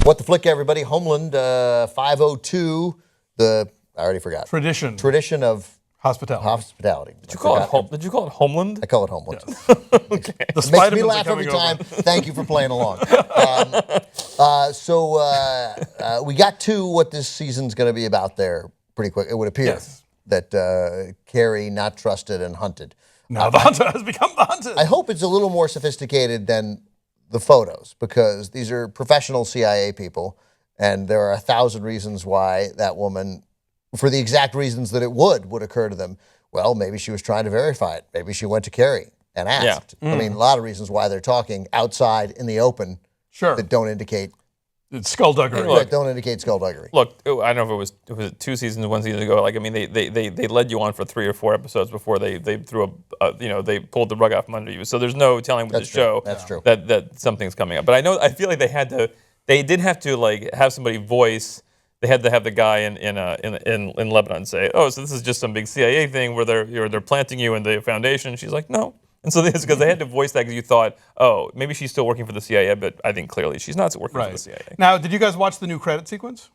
What the flick, everybody? Homeland 502. I already forgot. Tradition of hospitality. Did you call it Homeland? I call it Homeland. Yes. Okay. It makes me laugh every time. Thank you for playing along. We got to what this season's going to be about there pretty quick. It would appear that Carrie not trusted and hunted. Now the hunter has become the hunted. I hope it's a little more sophisticated than the photos, because these are professional CIA people, and there are 1,000 reasons why that woman, for the exact reasons that it would occur to them. Well, maybe she was trying to verify it. Maybe she went to Carrie and asked. Yeah. I mean, a lot of reasons why they're talking outside in the open that don't indicate it's skullduggery. Look, don't indicate skullduggery. Look, I don't know if it was 2 seasons, 1 season ago. Like, I mean, they led you on for 3 or 4 episodes before they threw they pulled the rug out from under you. So there's no telling with the show that something's coming up. But I feel like they did have to like have somebody voice. They had to have the guy in Lebanon say, "Oh, so this is just some big CIA thing where they're planting you in the foundation." And she's like, "No." And so this because they had to voice that because you thought, "Oh, maybe she's still working for the CIA," but I think clearly she's not working for the CIA. Now, did you guys watch the new credit sequence?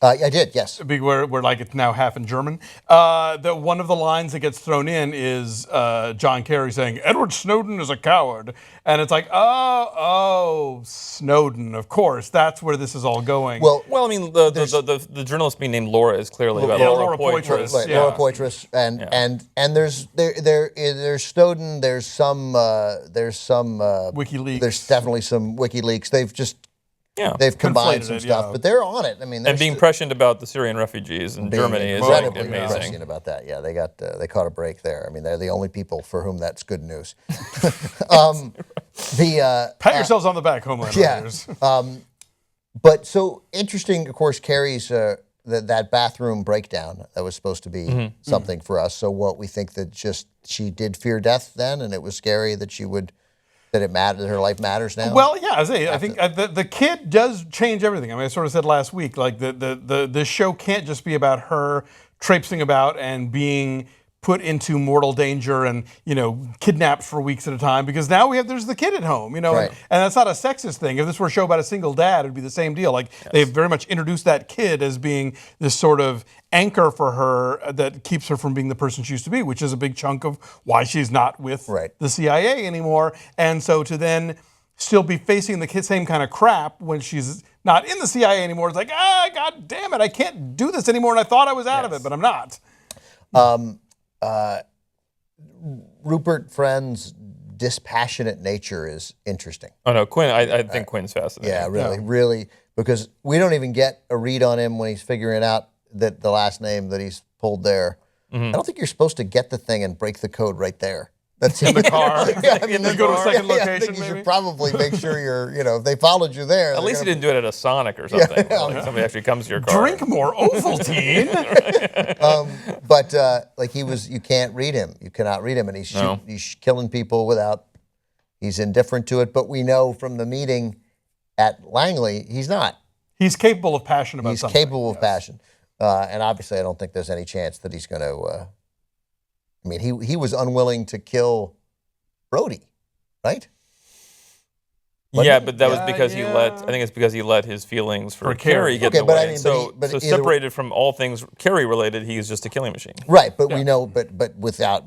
I did, yes. Where like it's now half in German. One of the lines that gets thrown in is John Kerry saying, "Edward Snowden is a coward," and it's like, oh, Snowden. Of course, that's where this is all going. Well, I mean, the journalist being named Laura is clearly about Laura Poitras. Right, Laura Poitras, and there's Snowden. There's some WikiLeaks. There's definitely some WikiLeaks. They've combined some stuff, but they're on it. I mean, and being prescient about the Syrian refugees in Germany is like amazing. Prescient about that, yeah. They caught a break there. I mean, they're the only people for whom that's good news. Pat yourselves on the back, Homeland. Yeah. But so interesting, of course, Carrie's that bathroom breakdown that was supposed to be something for us. So what we think that she did fear death then, and it was scary that that her life matters now? Well, yeah, I think the kid does change everything. I mean, I sort of said last week, like this show can't just be about her traipsing about and being put into mortal danger and kidnapped for weeks at a time, because now there's the kid at home, right. and that's not a sexist thing. If this were a show about a single dad, it'd be the same deal. Like they've very much introduced that kid as being this sort of anchor for her that keeps her from being the person she used to be, which is a big chunk of why she's not with the CIA anymore. And so to then still be facing the same kind of crap when she's not in the CIA anymore, it's like, God damn it, I can't do this anymore, and I thought I was out of it, but I'm not. Rupert Friend's dispassionate nature is interesting. Oh no, Quinn! I think Quinn's fascinating. Yeah, really, because we don't even get a read on him when he's figuring out that the last name that he's pulled there. I don't think you're supposed to get the thing and break the code right there. That's in the car. And then go to a second location. I think you should probably make sure if they folled you there. At least he didn't do it at a Sonic or something. Like somebody actually comes to your car. Drink more Ovaltine. But you can't read him. You cannot read him, and he's killing people he's indifferent to it. But we know from the meeting at Langley, he's not. He's capable of passion about something. He's capable of passion. And obviously I don't think there's any chance that he's going to, I mean, he was unwilling to kill Brody, right? But that was because I think it's because he let his feelings for Carrie get in the way. I mean, so separated from all things Carrie related, he's just a killing machine. Right, but we know, but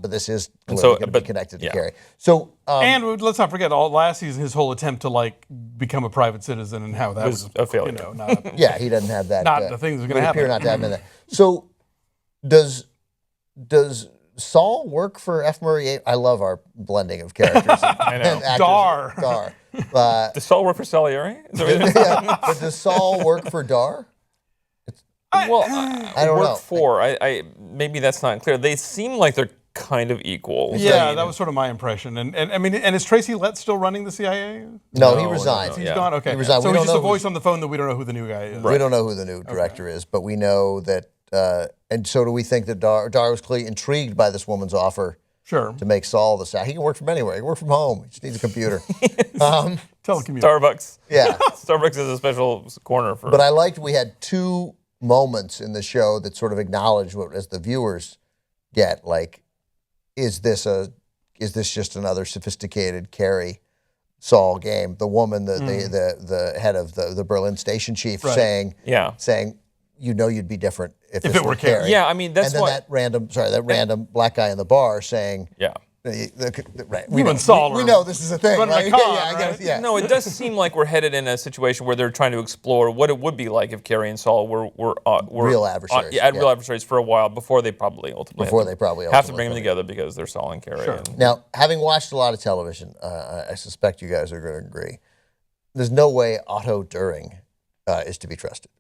this is going to be connected to Carrie. So and let's not forget, last season his whole attempt to become a private citizen and how that was a failure. He doesn't have that. Not the things that are going to happen. Appear not to have in that. So does Saul work for F. Murray? I love our blending of characters. I know. Dar. Does Saul work for Salieri? But does Saul work for Dar? I don't know. Maybe that's not clear. They seem like they're kind of equal. Yeah, that was sort of my impression. And I mean, is Tracy Letts still running the CIA? No, he resigned. He's gone. Okay. He resigned. So he's just a voice on the phone that we don't know who the new guy is. We don't know who the new director is, but we know that. And so do we think that Dar was clearly intrigued by this woman's offer to make Saul the SAC. He can work from anywhere. He can work from home. He just needs a computer. Telecommute. Starbucks. Yeah. Starbucks is a special corner for. But I liked we had 2 moments in the show that sort of acknowledge what as the viewers get. Like, is this just another sophisticated Carrie Saul game, the woman, the head of the Berlin station chief, saying, you'd be different if this were Carrie. Yeah, I mean that's and then that random black guy in the bar saying, right. We know this is a thing. Right? No, it does seem like we're headed in a situation where they're trying to explore what it would be like if Carrie and Saul were real adversaries. Real adversaries for a while before they probably ultimately have to bring them together because they're Saul and Carrie. Sure. Now, having watched a lot of television, I suspect you guys are going to agree. There's no way Otto During is to be trusted.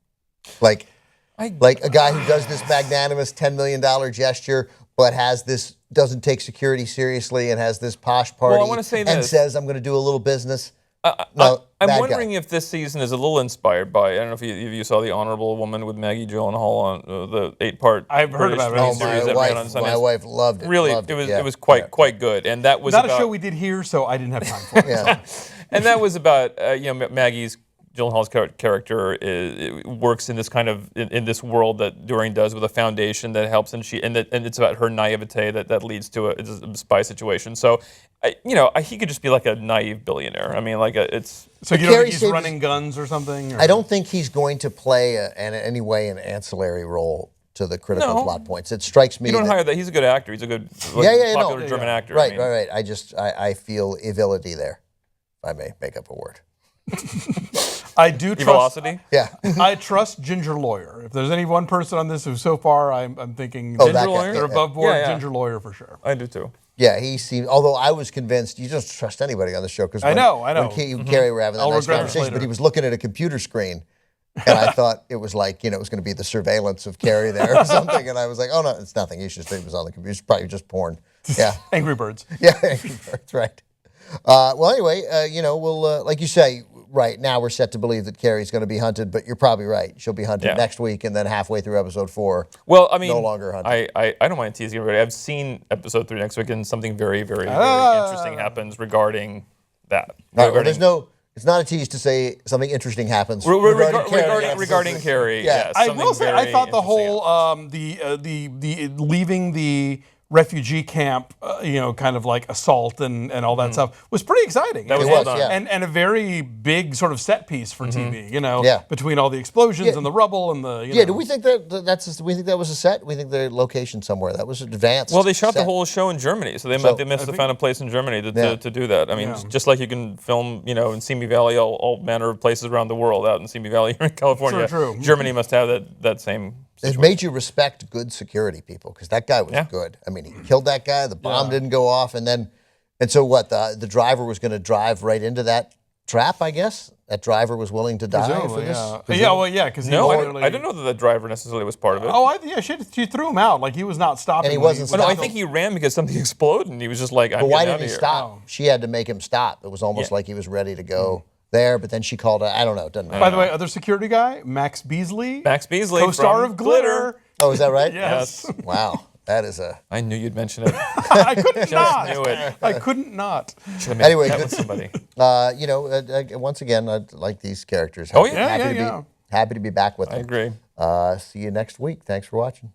Like a guy who does this magnanimous $10 million gesture, but doesn't take security seriously and has this posh party I want to say and says, I'm going to do a little business. I'm wondering if this season is a little inspired by, I don't know if you saw The Honorable Woman with Maggie Gyllenhaal on the 8-part I've heard about it. series that ran on Sundance. My wife loved it. Really, it was quite good. And that was not a show we did here, so I didn't have time for it. And that was about Maggie's Gyllenhaal's character works in this kind of in this world that During does with a foundation that helps, and it's about her naivete that leads to a spy situation. So, he could just be like a naive billionaire. I mean, So you don't think he's running guns or something? Or? I don't think he's going to play in any way an ancillary role to the critical plot points. It strikes me. You don't hire that. He's a good actor. He's a good popular German actor. Right, right. I feel evility there, if I may make up a word. I do trust. Evilocity? Yeah. I trust Ginger Lawyer. If there's any one person on this who so far I'm thinking Ginger Lawyer? they're above board, Ginger Lawyer for sure. I do too. Yeah, he seemed. Although I was convinced, you don't trust anybody on the show because I know. When Carrie were having that nice conversation, but he was looking at a computer screen, and I thought it was like it was going to be the surveillance of Carrie there or something, and I was like, oh no, it's nothing. You should think it was on the computer. It's probably just porn. Yeah. Angry Birds. Yeah, Angry Birds. Right. Well, anyway, we'll like you say. Right now, we're set to believe that Carrie's going to be hunted, but you're probably right. She'll be hunted next week, and then halfway through episode 4, no longer hunted. I don't mind teasing everybody. I've seen episode 3 next week, and something very, very, very interesting happens regarding that. Right, it's not a tease to say something interesting happens regarding Carrie. Yes, I will say I thought the whole the leaving the refugee camp, kind of like assault and all that stuff was pretty exciting. That was well done. And a very big sort of set piece for TV, between all the explosions and the rubble and the, do we think we think that was a set? We think the location somewhere. That was advanced. Well, they shot the whole show in Germany, so they must have found a place in Germany to do that. I mean, just like you can film, in Simi Valley, all manner of places around the world out in Simi Valley here in California. True. Germany must have that same situation. It made you respect good security people because that guy was good. I mean, he killed that guy. The bomb didn't go off, and so what? The driver was going to drive right into that trap. I guess that driver was willing to die for this. Because I don't know that the driver necessarily was part of it. She threw him out. Like he was not stopping. And he wasn't. I think he ran because something exploded, and he was just like, "I'm But why getting out didn't of he here." stop? Oh. She had to make him stop. It was almost like he was ready to go there, but then she called. I don't know. It doesn't matter. By the way, other security guy, Max Beasley, co-star of Glitter. Oh, is that right? Yes. Wow. That is a. I knew you'd mention it. I couldn't not. Knew it. I couldn't not. Anyway, with somebody. Once again, I like these characters. Happy Happy to be back with them. I agree. See you next week. Thanks for watching.